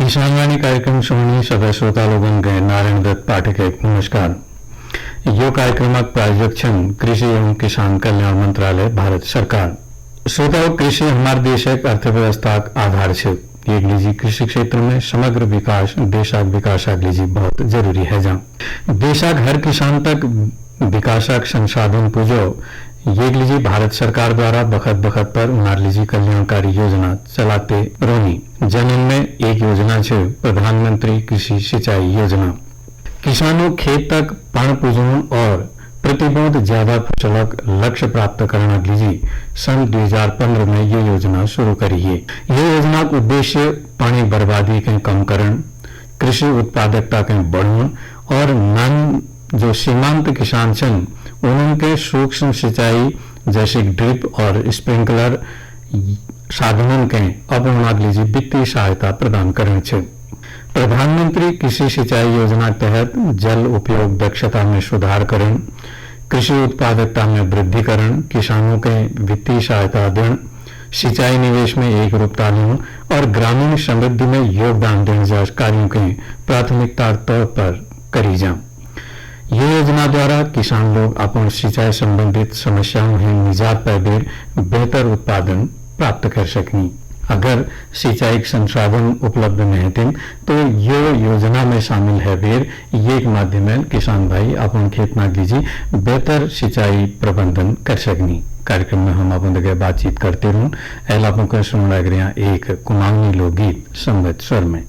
किसानवाणी कार्यक्रम सुननी सभा श्रोता लोगन के नारायण दत्त पाठक नमस्कार। यो कार्यक्रम प्रायोजक छन कृषि एवं किसान कल्याण मंत्रालय भारत सरकार। श्रोताओं, कृषि हमारे देश एक अर्थव्यवस्था आधार है। एक लीजी कृषि क्षेत्र में समग्र विकास देशाक विकासक लीजी बहुत जरूरी है। जहाँ देशाक हर किसान तक विकासक संसाधन पुजो ये लीजी भारत सरकार द्वारा बखत बखत पर उनार लीजी कल्याणकारी योजना चलाते रोनी। जनन में एक योजना है प्रधानमंत्री कृषि सिंचाई योजना। किसानों खेत तक पानी पुजोन और प्रतिबोध ज्यादा फसलक लक्ष्य प्राप्त करने लीजी सन 2015 में ये योजना शुरू करी है। ये योजना का उद्देश्य पानी बर्बादी के कम करण, कृषि उत्पादकता के बढ़ान और नन जो सीमांत किसान छन उनके सूक्ष्म सिंचाई जैसे ड्रिप और स्प्रिंकलर साधनों के अपना लीजी वित्तीय सहायता प्रदान करने छे। प्रधानमंत्री कृषि सिंचाई योजना के तहत जल उपयोग दक्षता में सुधार करण, कृषि उत्पादकता में वृद्धि करण, किसानों के वित्तीय सहायता देन, सिंचाई निवेश में एक रूपता लेना और ग्रामीण समृद्धि में योगदान देने जैसे कार्यों के प्राथमिकता तौर पर करी जा। ये योजना द्वारा किसान लोग अपन सिंचाई संबंधित समस्याओं में निजात पाए बेहतर उत्पादन प्राप्त कर सकें। अगर सिंचाई संसाधन उपलब्ध नहीं थे तो ये योजना में शामिल है बेर ये माध्यम में किसान भाई अपन खेत में लीजिए बेहतर सिंचाई प्रबंधन कर सकनी। कार्यक्रम में हम अपन जगह बातचीत करते रहूं। एल अपन को सुन लग रहा एक कुमाऊनी लोकगीत संगत स्वर में।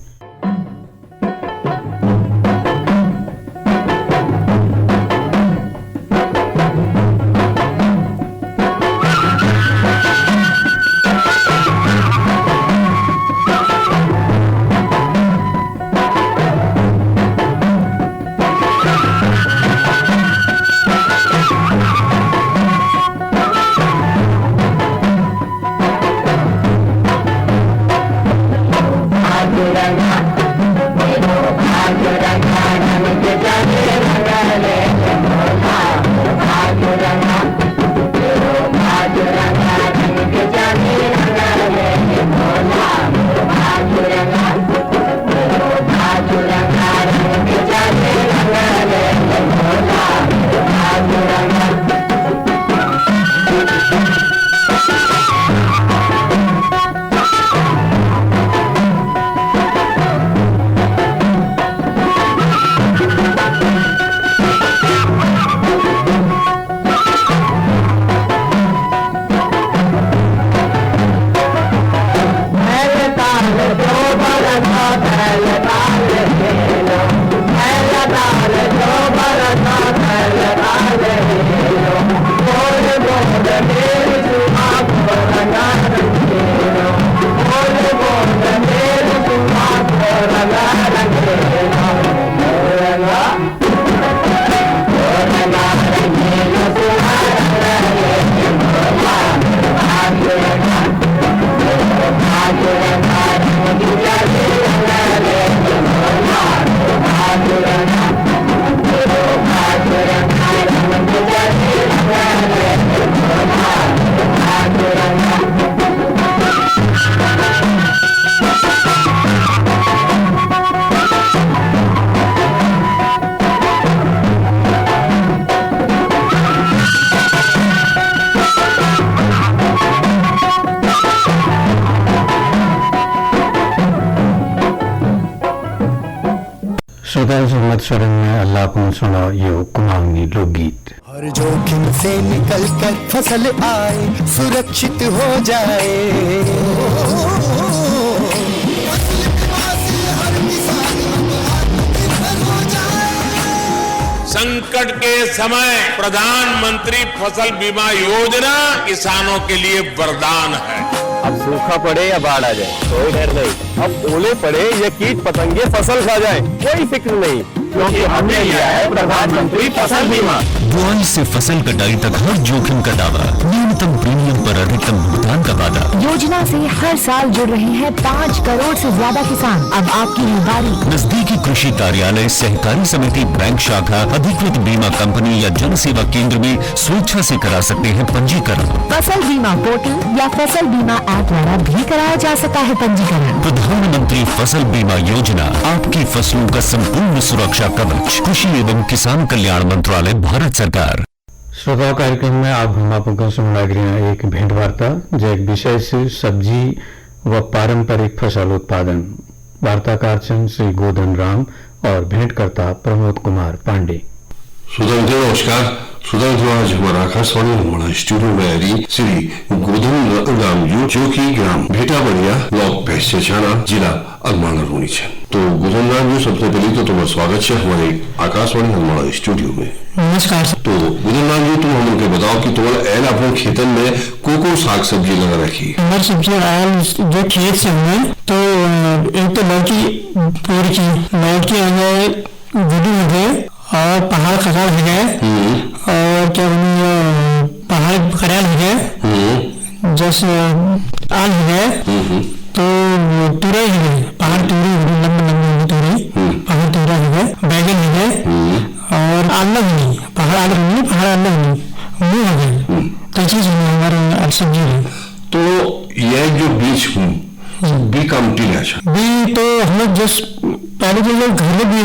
स्वरण में अल्लाह को सुना यो कुमाऊनी लोकगीत। हर जोखिम से निकल कर फसल आए, सुरक्षित हो जाए, हर किसान आत्मनिर्भर हो जाए। संकट के समय प्रधानमंत्री फसल बीमा योजना किसानों के लिए वरदान है। अब सूखा पड़े या बाढ़ आ जाए कोई डर नहीं, अब ओले पड़े या कीट पतंगे फसल खा जाए कोई फिक्र नहीं, क्योंकि हमने लिया है प्रधानमंत्री फसल बीमा। बुआई से फसल कटाई तक हर जोखिम का दावा, न्यूनतम न्यूनतम प्रीमियम पर अधिकतम भुगतान का वादा। योजना से हर साल जुड़ रहे हैं 5 करोड़ से ज्यादा किसान। अब आपकी है बारी। नजदीकी कृषि कार्यालय, सहकारी समिति, बैंक शाखा, अधिकृत बीमा कंपनी या जन सेवा केंद्र में स्वेच्छा से करा सकते हैं पंजीकरण। फसल बीमा पोर्टल या फसल बीमा ऐप द्वारा भी कराया जा सकता है पंजीकरण। प्रधानमंत्री फसल बीमा योजना, आपकी फसलों का संपूर्ण सुरक्षा कवच। कृषि एवं किसान कल्याण मंत्रालय, भारत सरकार। श्रोताओं, कार्यक्रम में आप हम आपको सुनागरियां एक भेंट वार्ता जो एक विषय से सब्जी व पारंपरिक फसल उत्पादन। वार्ताकार श्री गोधन राम और भेंटकर्ता प्रमोद कुमार पांडे। श्रोताओं नमस्कार। श्रोताओं, आज हमारा आकाशवाणी हमारा स्टूडियो में आई श्री गोधन राम जो कि ग्राम भेटा बढ़िया, ब्लॉक भैंसियाछाना, जिला अल्मोड़ा रोनी है। तो गोधन राम जी, सबसे पहले तो तुम्हारा स्वागत है हमारे आकाशवाणी हमारा स्टूडियो में। नमस्कार। तो गोधन राम जी, तुम हमको बताओ कि तुम्हारा एल अपने खेतन में को साग सब्जी लगा रखी? हमारी सब्जी आयल जो खेत से हुए तो एक तो लौकी पूरी की लौकी आ गए, गुडी हो गए और पहाड़ खसाड़ हो गए और क्या बनी पहाड़ करेल हो गए, जैसे आल हो गए, तो तुरई हो गए, पहाड़ तुरई हो गई, लंबे लंबे तुरई, पहाड़ तुरा हो गए, बैगन हो गए और आलू बनी, पहाड़ आलू बनी, पहाड़ आलू बनी, वो हो गए। तो चीज हमारे सब्जी है। तो यह जो बीज बी का बी तो हम लोग जस्ट पहले जो लोग घर में भी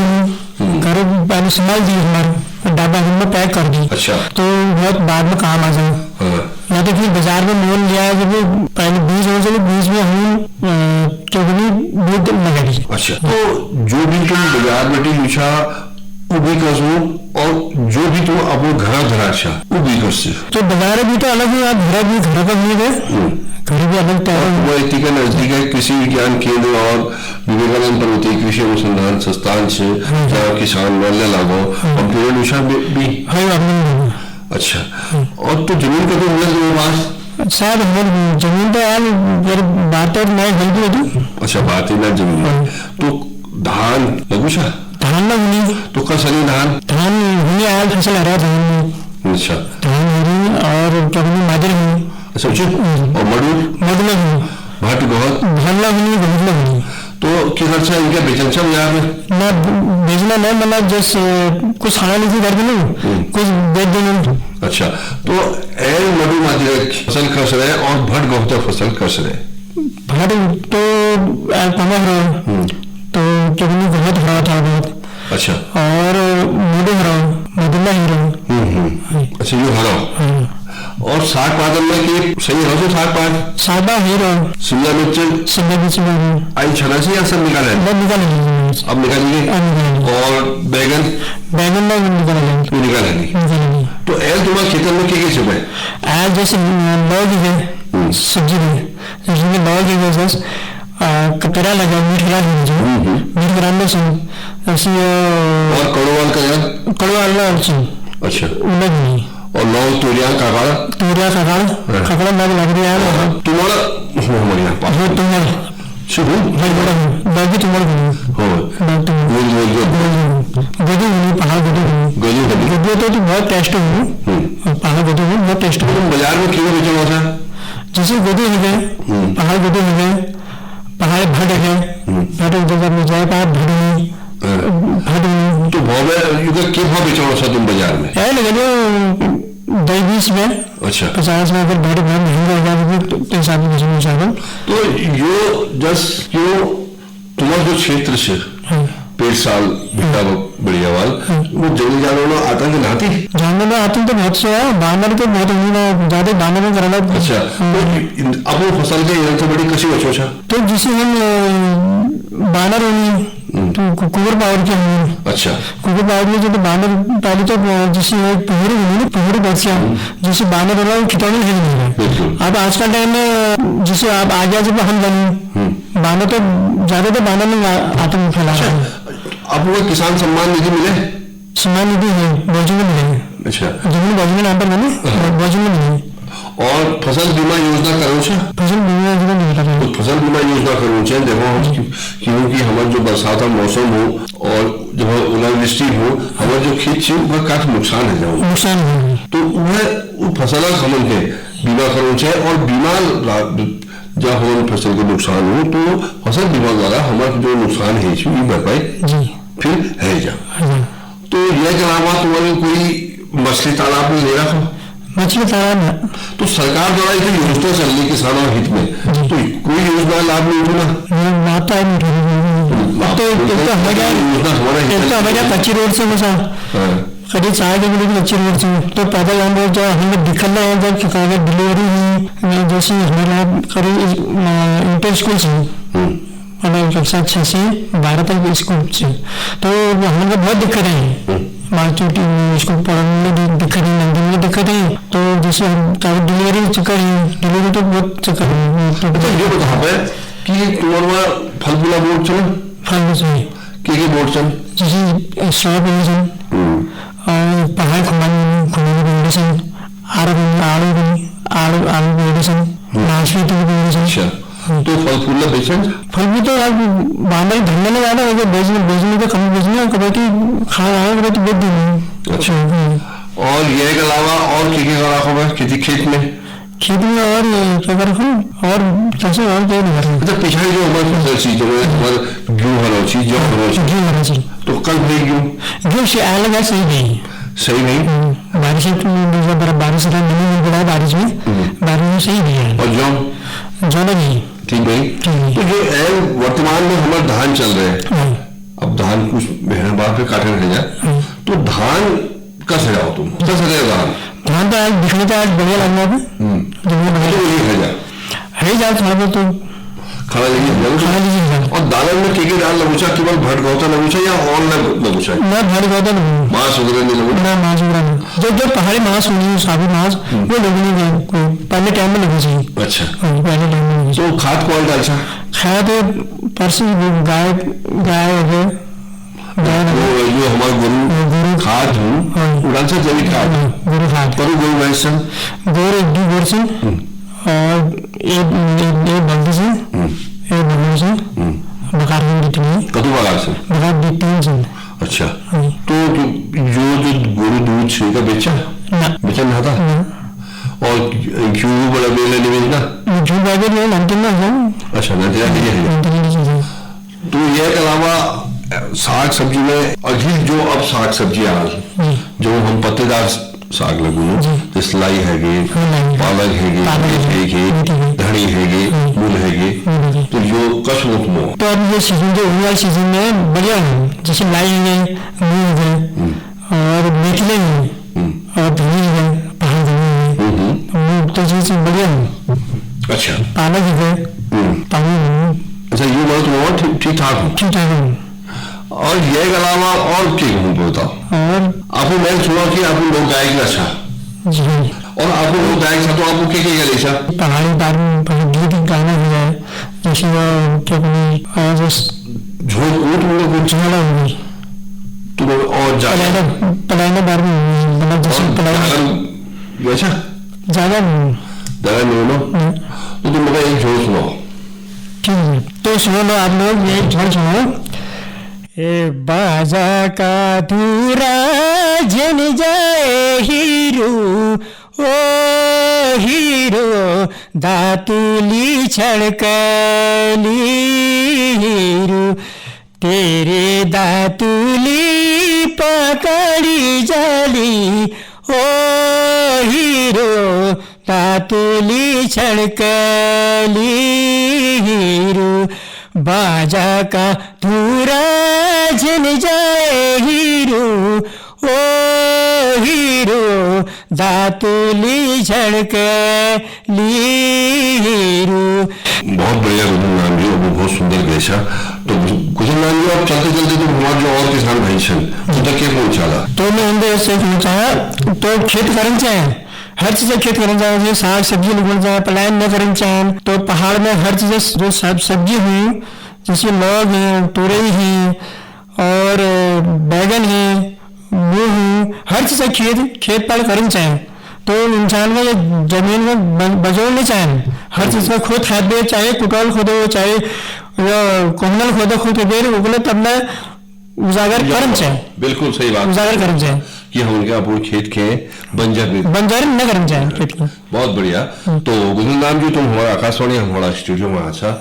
घर पहले संभाल दिए, हमारे डब्बा में पैक कर दी। अच्छा। तो बहुत बाद में काम आ जाए, या तो फिर बाजार में मोल लिया जब पहले बीज हो चलो बीज में हम बीज लगा दी। अच्छा। तो जो भी तुम बाजार में लिखा वो भी कसो और जो भी तुम अपने घर धराशा वो भी करसे। तो बाजार भी तो अलग है, आप घर का भी गए, घर भी अलग का नजदीक है कृषि विज्ञान केंद्र और विवेकानंद पर्वतीय कृषि अनुसंधान संस्थान से किसान वाले लागो और भी। अच्छा। और तो जमीन का तो मिला शायद हमारी जमीन तो यार बात है मैं घर भी दूँ। अच्छा, बात है ना जमीन। तो धान लगूसा धान ना हुई तो कसली धान हुई आयल फसल हरा धान। अच्छा। धान हुई और क्या बनी मादर हुई। अच्छा। और मडुला हुई, भाट बहुत भल्ला हुई, भल्ला हुई। तो क्या खर्चा इनका बेचन बाजार में ना बेचना नहीं, मतलब जैसे कुछ खाना नहीं कर देना, कुछ बेच देना। अच्छा। तो एल मडू मादर फसल खस रहे और भट गौता फसल खस रहे। भट तो तो चुगनी बहुत हरा था बहुत। अच्छा। और मदुला हीरो। अच्छा, ये हरा। और साग पादन में कि सही हो तो साग हीरो शिमला मिर्च आई छना से या सब निकाले? अब निकालेंगे। और बैगन नहीं निकालेंगे। तो एल तुम्हारे खेतन में क्या क्या एल जैसे लौकी है सब्जी में, जिसमें लौकी है कटरा लगा, मीठ कराने से ऐसी और कड़वाल अच्छा। और लौ तोरिया ककड़ा लग रहा है तुम्हारा तो बहुत टेस्ट पहाड़ बहुत टेस्ट बाजार में क्यों बेचा हुआ था? जैसे गोदे हो गए, पहाड़ गोदे हो गए, पहाड़ भट है, भट उधर जाए पहाड़ तो भाव क्या भाव बेचा हुआ था तुम बाजार में? लगे 20 में। अच्छा। 50 में अगर भाड़े बहुत महंगा होगा तो हिसाब में। तो यो जस्ट क्यों तुम्हारा जो क्षेत्र से 1.5 साल बेटा बढ़िया वाल वो जंगली जानवरों आतंक नाती जानवर आतंक तो बहुत से है, बानर तो बहुत ज्यादा बानर में करना। अच्छा। अब वो फसल के इधर से बड़ी कसी बचो छा तो जिसे हम बानर होनी तो कुकुर पावर के होनी। अच्छा। कुकुर पावर में जो बानर पहले तो जिसे पहुरी होनी ना, पहुरी बच्चियां जिसे बानर होला वो खितौनी नहीं मिलेगा। अब आज का टाइम में जिसे आप आ गया जब हम बनी बानर तो ज्यादा तो बानर में आतंक फैला है। अब वो किसान सम्मान निधि मिले? सम्मान निधि है बाजू में मिले। अच्छा। जमीन बाजू में नाम पर मैंने बाजू में मिले। और फसल बीमा योजना करो छे? फसल बीमा योजना नहीं कर रहे। तो फसल बीमा योजना करो छे देखो क्योंकि हमारे जो बरसात का मौसम हो और जब ओलावृष्टि हो हमारे जो खेत छे वह काफी नुकसान है जाओ नुकसान हो तो वह फसल खमन के बीमा करना चाहिए। और बीमा जब हम फसल को नुकसान हो तो फसल बीमा द्वारा हमारा जो नुकसान है इसमें भरपाई फिर है जा। तो यह के अलावा तुम्हारे कोई मछली तालाब में ले रखा मछली तालाब तो सरकार द्वारा एक योजना चल रही किसानों हित में, तो कोई योजना लाभ नहीं उठना हमारे कच्ची रोड से करीब 4 किलोमीटर कच्ची रोड से तो पैदल हम लोग जब हमें दिक्कत है जब अगर डिलीवरी हुई जैसे हमारे करीब इंटर स्कूल से मतलब कक्षा 6 से 12 तक स्कूल से तो हमें बहुत दिक्कत है मार्चोटी में स्कूल पढ़ने में दिक्कत है, नंदी में दिक्कत है। तो जैसे हम डिलीवरी चक्कर है, डिलीवरी तो बहुत चक्कर है। तो ये बता पाए कि तुम्हारा फल फूला बोर्ड चले फल से के बोर्ड चल जैसे शॉप और पहाड़ खुमानी मेडिसिन आलू मेडिसिन नाशपाती मेडिसिन। तो फल फूल बेचन फल भी तो बांधे धरने में ज्यादा हो बेचने तो कम बेचने कभी खा रहा है तो बेच देंगे। अच्छा और ये के अलावा और क्या रखा हुआ खेती खेत में और क्या रखो और कैसे और क्या नहीं रखो। मतलब पिछाड़ी जो हमारी फसल चीज हमारे गेहूं हरा चीज जब हरा चीज तो कल भी गेहूं से अलग है सही नहीं बारिश बारिश नहीं पड़ा बारिश में सही नहीं है और जो नहीं ठीक नहीं। तो जो वर्तमान में हमारे धान चल रहे हैं अब धान कुछ महीने बाद पे काटे रह जाए तो धान का सजाओ तुम क्या सजाएगा धान तो आज दिखने का आज बढ़िया लग रहा है जा थोड़ा बहुत तो खाना लीजिए और दालन में के दाल लगूचा केवल भट गौता लगूचा या और लगूचा ना भट गौता नहीं मांस वगैरह नहीं लगूचा ना मांस वगैरह नहीं जो पहाड़ी मांस होगी साबुत मांस वो लगनी पहले टाइम में लगनी चाहिए। अच्छा पहले टाइम में तो खाद कौन डालता खाद परसों गाय हो जो हमारे गुरु खाद डालता जैविक खाद गुरु खाद गुरु भैंस गोर से और एक बल्दी से एक बल्दी से बकार कदू बकार से बकार 3 से। अच्छा तो जो गोरु दूध से का बेचा नहीं था और क्यों बड़ा बेला नहीं बेचना क्यों बाबे नहीं नमकीन ना है। अच्छा नतीजा तो ये के अलावा साग सब्जी में अभी जो अब साग सब्जी आ जो हम पत्तेदार साग लगू जैसे लाई हैगी पालक हैगी धड़ी हैगी मूल हैगी तो जो कसम तो अब ये सीजन जो हुआ सीजन में बढ़िया है जैसे लाई है मूल है और मेथले है और धनी है पहाड़ धनी तो चीज बढ़िया है। अच्छा पालक है पानी अच्छा ये बात ठीक ठाक है। और ये के अलावा और क्या बताओ और आपको मैंने सुना कि आप लोग गायक अच्छा और आपको लोग गायक था तो आपको क्या लिखा पहाड़ी बार गीत गाना हो जाए जैसे वो क्या झोंक ऊट झाड़ा होगी तुम और पलायना बार में मतलब जैसे पलायना अच्छा ज्यादा नहीं तो तुम मेरा एक झोंक सुनाओ। ठीक है तो सुनो लो आप लोग ये झोंक सुनो। ए बाजा का धूरा जन जाए हीरो ओ हीरो दातुली छड़कली हीरो तेरे दातुली पकड़ी जाली ओ हीरो दातुली छड़कली हीरो बाजा का धूरा जन जाए हीरो ओ हीरो दातुली झड़कली हीरो। बहुत बढ़िया गुजर नाम जी बहुत सुंदर बेचा। तो गुजर नाम जी आप चलते चलते तो हमारे जो और किसान भाई सन तो क्या पहुंचा तो मैं अंदर से पहुंचाया तो खेत करना चाहे हर चीज खेत करना चाहे साग सब्जी लगना चाहे पलायन न करना चाहे तो पहाड़ में हर चीज जो सब्जी हुई जैसे लौक है तोरई है और बैगन है वो है हर चीज खेत पाल करना चाहे तो इंसान का जमीन में बजोड़ने चाहे हर चीज का खुद खाद दे चाहे कुटौल खोदो चाहे कोहनल खोदो खुद के देर उगले तब मैं उजागर करना चाहे। बिल्कुल सही बात उजागर करना चाहे ये उनके अपन खेत के बंजर में बंजर न करना चाहिए खेत को। बहुत बढ़िया। तो गुदन राम जी, तुम हमारा आकाशवाणी हमारा स्टूडियो में आछा,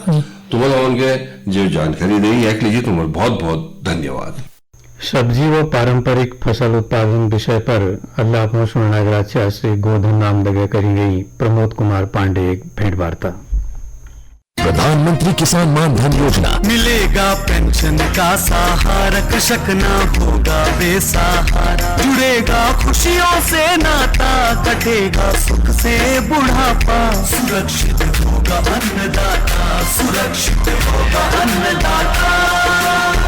तुम्हारा उनके जो जानकारी दी एक लीजिए, तुम्हारा बहुत बहुत धन्यवाद। सब्जी व पारंपरिक फसल उत्पादन विषय पर अल्लाह सुननागराच्या श्री गोधन नामदगे करी गई प्रमोद कुमार पांडे एक भेंट वार्ता। प्रधानमंत्री किसान मान धन योजना, मिलेगा पेंशन का सहारा, कृषक ना होगा बेसहारा, जुड़ेगा खुशियों से नाता, कटेगा सुख से बुढ़ापा, सुरक्षित होगा अन्नदाता, सुरक्षित होगा अन्नदाता।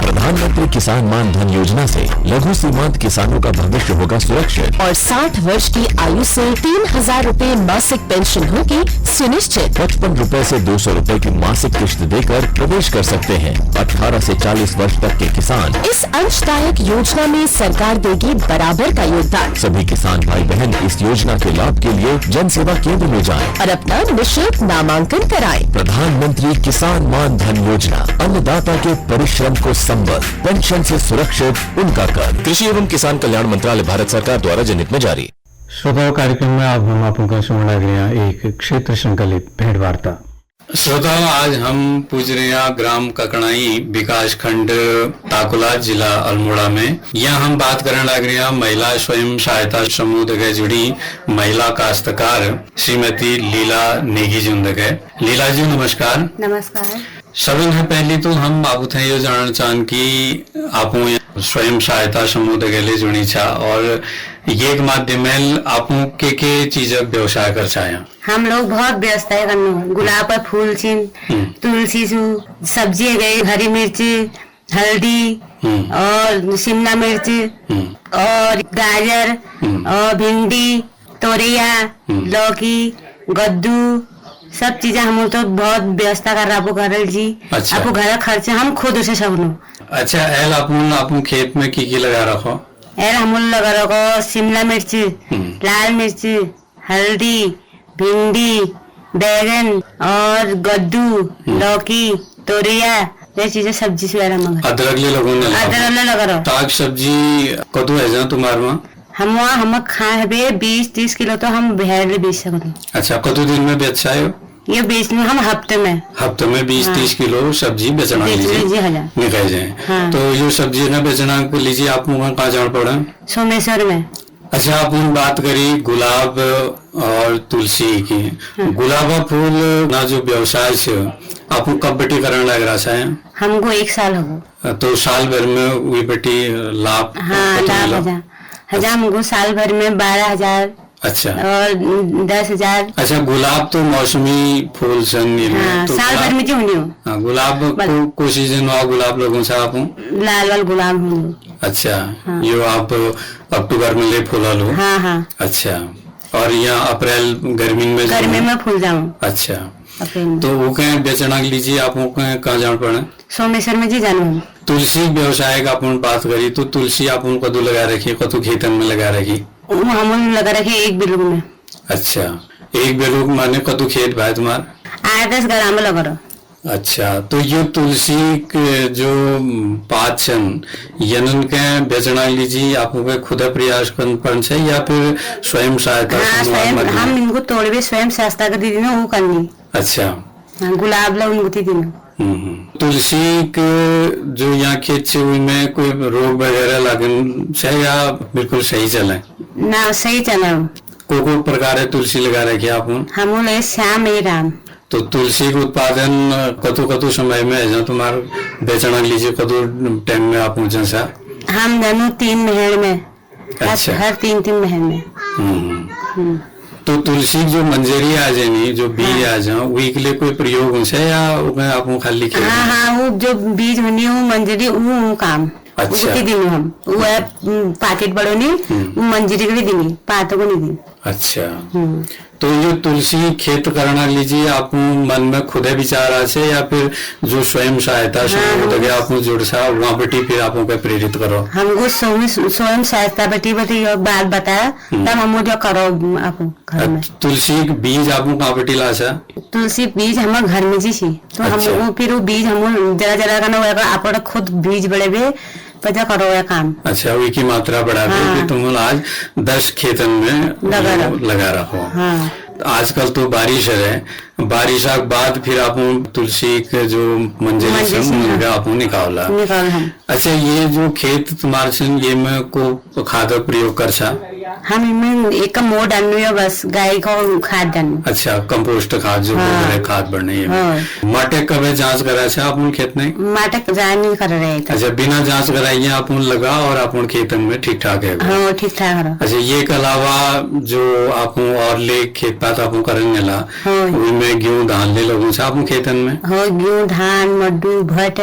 प्रधानमंत्री किसान मान धन योजना से लघु सीमांत किसानों का भविष्य होगा सुरक्षित और 60 वर्ष की आयु से 3,000 रूपए मासिक पेंशन होगी सुनिश्चित। 55 रूपए से 200 रूपए की मासिक किश्त देकर प्रवेश कर सकते हैं 18 से 40 वर्ष तक के किसान। इस अंशदायक योजना में सरकार देगी बराबर का योगदान। सभी किसान भाई बहन इस योजना के लाभ के लिए जन सेवा केंद्र में जाएं और अपना निःशुल्क नामांकन कराएं। प्रधानमंत्री किसान मान धन योजना, अन्नदाता के परिश्रम को संबल, पेंशन से सुरक्षित उनका कर। कृषि एवं किसान कल्याण मंत्रालय, भारत सरकार द्वारा जनहित में जारी। श्रोताओं, कार्यक्रम में अब हम आपको सुनना गया एक क्षेत्र संकलित भेंट वार्ता। श्रोताओं, आज हम पूछ रहे हैं ग्राम ककड़ाई विकास खंड ताकुला जिला अल्मोड़ा में। यहाँ हम बात करने लग रहे हैं महिला स्वयं सहायता समूह के जुड़ी महिला काश्तकार श्रीमती लीला नेगी जी। लीला जी नमस्कार। नमस्कार। सबसे पहले तो हम आप ये जानना चाहें कि आप स्वयं सहायता समूह के लिए जुड़ी छा और ये एक माध्यम आप के चीज व्यवसाय कर चाहे। हम लोग बहुत व्यस्त है करनो, गुलाब का फूल छिन, तुलसी सु, सब्जी गई, हरी मिर्च, हल्दी और शिमला मिर्च और गाजर और भिंडी, तोरिया, लौकी, कद्दू, सब चीजें हम तो बहुत व्यवस्था कर रहा करल जी। अच्छा। आपको घर खर्चे हम खुद से सबनो। अच्छा, एल आप खेत में की लगा रखो? एल हम लगा रखो शिमला मिर्च, लाल मिर्च, हल्दी, भिंडी, बैगन और कद्दू, लौकी, तोरिया, ये चीजें सब्जी से अदरक ले लगो ने अदरक ले लगा रहो। साग सब्जी कदू है जहाँ तुम्हारे वहाँ? हम खाए 20-30 किलो तो हम भेड़ बेच सकते। अच्छा, कदू दिन में बेचा है ये बेचने हम हफ्ते में 20-30 किलो सब्जी बेचना निकल जाए। हाँ। तो ये सब्जी न बेचना लीजिए आप कहाँ जाना पड़ा? सोमेश्वर में। अच्छा, आप बात करी गुलाब और तुलसी की। गुलाब का फूल ना जो व्यवसाय से आपको कब बेटी करने लग रहा है? हमको 1 साल हो। तो साल भर में वही बेटी लाभ? हाँ, लाभ हजार हमको साल भर में 12,000। अच्छा। और 10,000। अच्छा, गुलाब तो मौसमी फूल हाँ, तो साल भर में क्यों नहीं हो? गुलाब को सीजन हुआ गुलाब लोगों से आप लाल वाल गुलाब हूँ। अच्छा। हाँ। ये आप अक्टूबर में ले फूला लो? हाँ हाँ। अच्छा, और यहाँ अप्रैल गर्मी में फूल जाऊँ? अच्छा, तो वो कहीं बेचना लीजिए आप कहाँ जाना पड़ा? सोमेश्वर में जी जाना। तुलसी व्यवसाय का अपन बात करी तो तुलसी आप कदू लगा रखी, कदू खेतन में लगा रखी? हम लगा रखे 1 बिलुग में। अच्छा, 1 बिलुग माने कदू खेत भाई तुम्हारा? 8-10 ग्राम लगा रहा। अच्छा, तो ये तुलसी के जो पाचन यनन के बेचना लीजिए आपको खुद प्रयास करना चाहिए या फिर स्वयं सहायता? हाँ, स्वयं हम इनको तोड़वे स्वयं सहायता कर दीदी ना वो करनी। अच्छा। गुलाब ला उनको दीदी ना। तुलसी के जो यहाँ खेत से में कोई रोग वगैरह लगन से या बिल्कुल सही चले? ना, सही चला। को प्रकार है तुलसी लगा रखे आप? हम श्याम ए राम। तो तुलसी का उत्पादन कतु समय में है तुम्हारा बेचना लीजिए कतु टाइम में आप सा? हम दोनों 3 महीने में। अच्छा। हर 3 महीने में। तो तुलसी जो मंजरी आ जाए जो बीज आ जाए वही के लिए कोई प्रयोग हो या आप खाली? हाँ, वो जो बीज होनी वो मंजरी वो काम। अच्छा। दिन हम वो पैकेट बड़ो नहीं, वो मंजरी के भी दिन पातों को नहीं दिन। अच्छा। तो ये तुलसी खेत करना लीजिए आप मन में खुद विचार से या फिर जो स्वयं सहायता समूह आप जुड़ सा वहाँ बेटी फिर आप प्रेरित करो? हमको स्वयं सहायता बेटी बात बताया तब हम जो करो आप घर में। तुलसी बीज आप कहाँ बेटी ला सा? तुलसी बीज हमारे घर में जी तो हम फिर वो बीज हम जरा जरा करना आप खुद बीज बड़े पता करो या काम। अच्छा, वही की मात्रा बढ़ा दी कि तुम आज 10 खेतन में लगा रखो। हाँ। आजकल तो बारिश है, बारिश के बाद फिर आप तुलसी के जो मंजिल उनका आप निकाल हम। अच्छा, ये जो खेत तुम्हारे से ये में को खाद प्रयोग कर सा हम इनमें एक मोड़ डालू है, बस गाय को खाद डालू। अच्छा, कंपोस्ट खाद जो खाद बढ़ने है। माटे कब जांच करा से आप खेत में? माटे जांच नहीं कर रहे थे। अच्छा, बिना जांच कराइए आप लगा और आप खेतन में ठीक ठाक है? हाँ, ठीक ठाक है। अच्छा, ये के अलावा जो आप और ले खेत पात आप करेंगे ला उनमें गेहूं धान ले लोगों से आप खेतन में? हाँ, गेहूं धान मड्डू भट्ट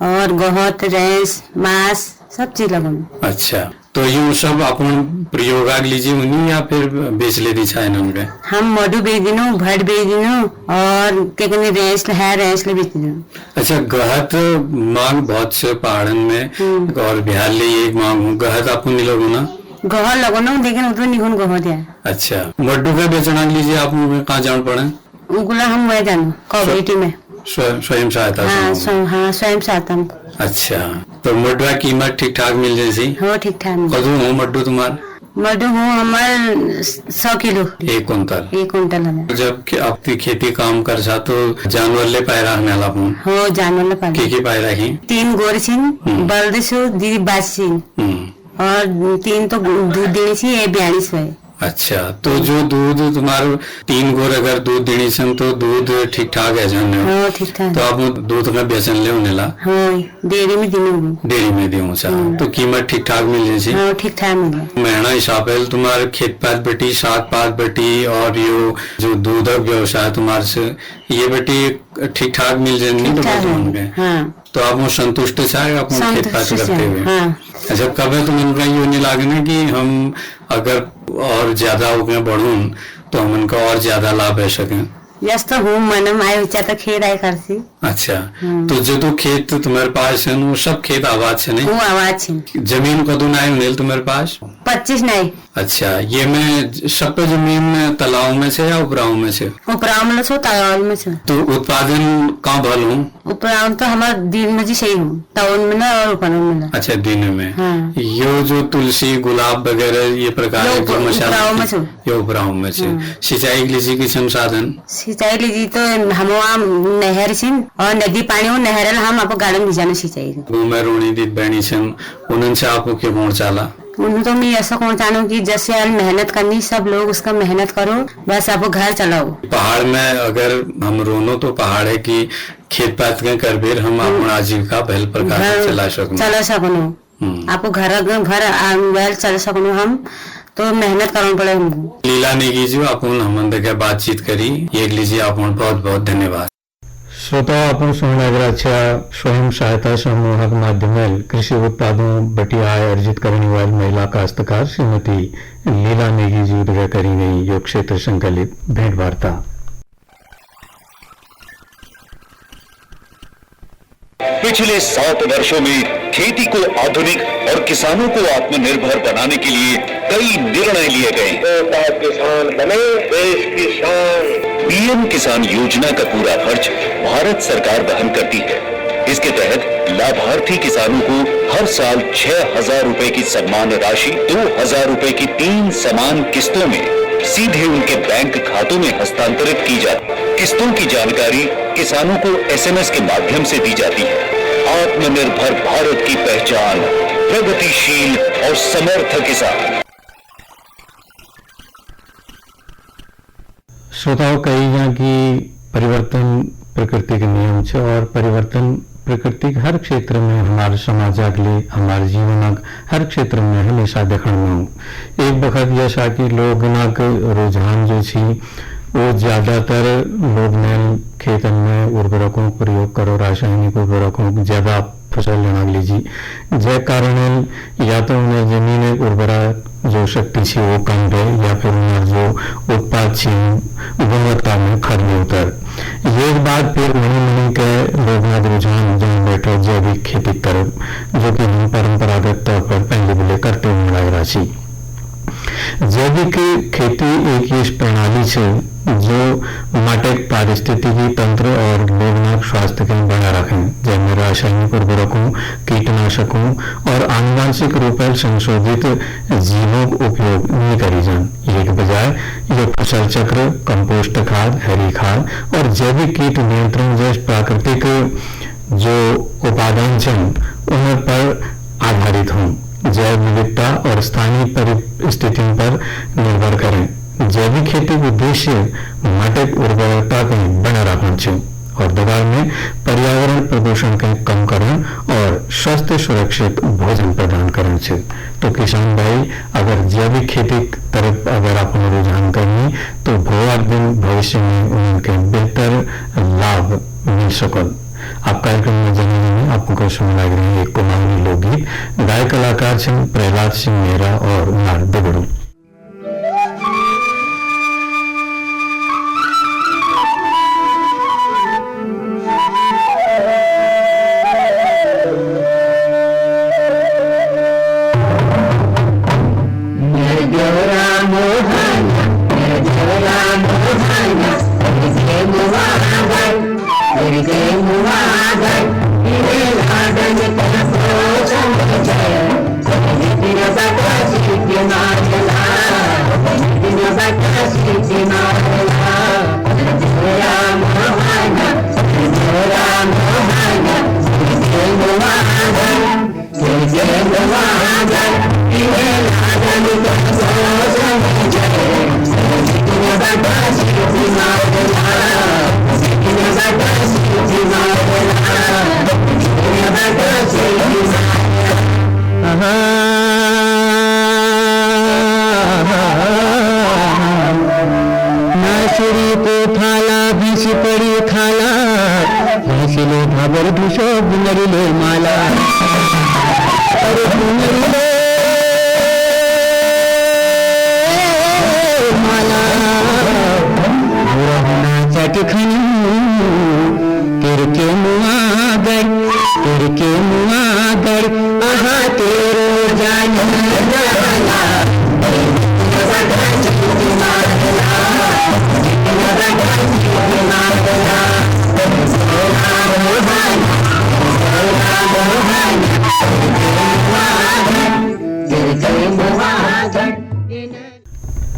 और गहत रेस मांस सब चीज लगन। अच्छा, तो ये सब अपन प्रयोग लीजिए उन्हीं या फिर बेच लेती चाहे उनके? हम मड्डू बेच दिनों, भट्ट बेच दिनों और क्या कहते रेस है, रेस ले बेच दिनों। अच्छा, गहत मांग बहुत से पहाड़न में और बिहार ले एक मांग गहत आपको नहीं लोगो ना? गहर लगो ना, लेकिन उतना निहुन गह दिया। अच्छा, मड्डू का बेचना लीजिए आप कहाँ जान पड़े? उगला हम वह जानू कम्युनिटी में स्वयं सहायता। हाँ, स्वयं सहायता। अच्छा, तो मड्डू की कीमत ठीक ठाक मिल जाए? हो, ठीक ठाक। कदू हो मड्डू तुम्हार? मड्डू हो हमार 100 किलो। 1 कुंटल? 1 कुंटल है। जब आपकी खेती काम कर सा तो जानवर ले पायरा हमें लापूं? हो, जानवर ले पायरा। की पायरा ही? 3 गोर सिंह, बल्द सो, दीदी बास सिंह और 3 तो दूध देनी सी, ये 42 है। अच्छा, तो जो दूध तुम्हारे 3 गोर अगर दूध देनी से तो दूध ठीक ठाक है जानने? हाँ, ठीक ठाक। तो आप दूध का बेचन ले होने ला? हाँ, डेयरी में दिनों। डेयरी में दियो सा तो कीमत ठीक ठाक मिल जाए? हाँ, ठीक ठाक मिले। महीना हिसाब है तुम्हारे खेत पात बेटी, साग पात बेटी और ये जो दूध व्यवसाय तुम्हारे से ये बेटी ठीक ठाक मिल जाए? हाँ। तो आप संतुष्ट है अपने खेत पात करते हुए? हाँ। अच्छा, कभी तो उनका ये नहीं लागने कि हम अगर और ज्यादा हो गए बढ़ूं तो हम उनका और ज्यादा लाभ ले सकें? जस्ट हूँ मन आए तो खेत आए कर सी। अच्छा, तो जो तो खेत तुम्हारे पास है वो सब खेत आवाज से नहीं? वो आवाज है। जमीन कदू नहीं उन्हें तुम्हारे पास? 25 नहीं। अच्छा, ये में सब पे जमीन तालाब में से या उपराव में से? उपराव में से, तालाब में से। तो उत्पादन कहाँ भल हूँ? उपराव तो हमारे दिन में जी सही हूँ, टाउन में ना और उपराव में ना। अच्छा, दिन में। हाँ। यो जो तुलसी गुलाब वगैरह ये प्रकार उपराव में से। ये उपराव में से। सिंचाई के लिए किस संसाधन? सिंचाई लीजिए तो हम वहाँ नहर से और नदी पानी वो नहर हम आपको गार्डन भिजाना सिंचाई। मैं रोनी दी बहनी से उनसे आपको क्यों कौन चाला? उन्हें तो मैं ऐसा कौन चाहूँ कि जैसे यार मेहनत करनी, सब लोग उसका मेहनत करो, बस आपको घर चलाओ। पहाड़ में अगर हम रोनो तो पहाड़ है कि खेत पात के कर बेर हम अपना आजीविका पहल प्रकार चला सकूं। आपको घर चल सकूं हम तो मेहनत करना पड़े हमको। लीला नेगी जी आपण हम देखे बातचीत करी एक लीजिए आपण बहुत बहुत धन्यवाद। श्रोताओं, आपण सोनागराच्या स्वयं सहायता समूहाक माध्यमेल कृषि उत्पादों बटी आय अर्जित करने वाली महिला काश्तकार श्रीमती लीला नेगी जी उदय करी गई योग क्षेत्र संकलित भेंट वार्ता। पिछले 7 वर्षों में खेती को आधुनिक और किसानों को आत्मनिर्भर बनाने के लिए कई निर्णय लिए गए। किसान बने देश की शान। पीएम किसान योजना का पूरा खर्च भारत सरकार वहन करती है। इसके तहत लाभार्थी किसानों को हर साल 6,000 रुपए की सम्मान राशि 2,000 रुपए की 3 समान किस्तों में सीधे उनके बैंक खातों में हस्तांतरित की जाती है। किस्तों की जानकारी किसानों को SMS के माध्यम से दी जाती है। आत्मनिर्भर भारत की पहचान, प्रगतिशील और समर्थ किसान। श्रोताओं, कई यहाँ की परिवर्तन प्रकृति के नियम छे और परिवर्तन प्रकृति के हर क्षेत्र में हमारे समाज के लिए हमारे जीवन हर क्षेत्र में हमेशा देखने में एक वक्त जैसा कि लोग रुझान जो छी वो ज्यादातर लोग ने खेतन में उर्वरकों प्रयोग करो, रासायनिक उर्वरकों ज्यादा फसल लेना लीजिए जय कारण या तो उन्हें जमीन उर्वरा जो शक्ति थी वो कम रहे या फिर उन्हें जो उत्पाद थी गुणवत्ता में खत्म उतर। ये बात फिर मनी के लोग रुझान जहाँ बैठे जैविक खेती तरफ जो कि हम परंपरागत तौर पर पहले बोले करते हुए लग रहा थी। जैविक खेती एक इस प्रणाली से जो माटे पारिस्थितिकी तंत्र और लोग स्वास्थ्य के बना रखें जैसे रासायनिक उर्वरकों, कीटनाशकों और आनुवांशिक रूप से संशोधित जीवों उपयोग नहीं करी जान। एक बजाय ये फसल चक्र, कंपोस्ट खाद, हरी खाद और जैविक कीट नियंत्रण जैसे प्राकृतिक जो उपादान छन उन पर आधारित हों, जैव विविधता और स्थानीय परिस्थितियों पर निर्भर करें। जैविक खेती का उद्देश्य माटी उर्वरता को बना रखना चाहिए और दबाव में पर्यावरण प्रदूषण के कम करना और स्वास्थ्य सुरक्षित भोजन प्रदान करना चाहिए। तो किसान भाई, अगर जैविक खेती तरफ अगर आपको रुझान करनी तो भविष्य में उनके बेहतर लाभ मिल सकल। आप कार्यक्रम में जाने आपको कुछ सुन लग रही है एक कुमाऊनी लोकगीत, गाय कलाकार सिंह प्रहलाद सिंह मेहरा और नार दुगड़ू।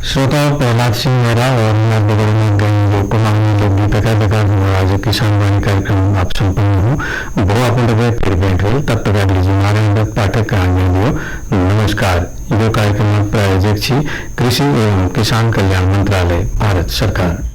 श्रोताओं, प्रहलाद सिंह मेहरा और आज किसान वाणी कार्यक्रम आप संपन्न हो बहु अपन फिर भेंट हो। तब तक आप लीजिए नारायण दत्त पाठक का आज्ञा दियो। नमस्कार। यो कार्यक्रम प्रायोजक छी कृषि एवं किसान कल्याण मंत्रालय, भारत सरकार।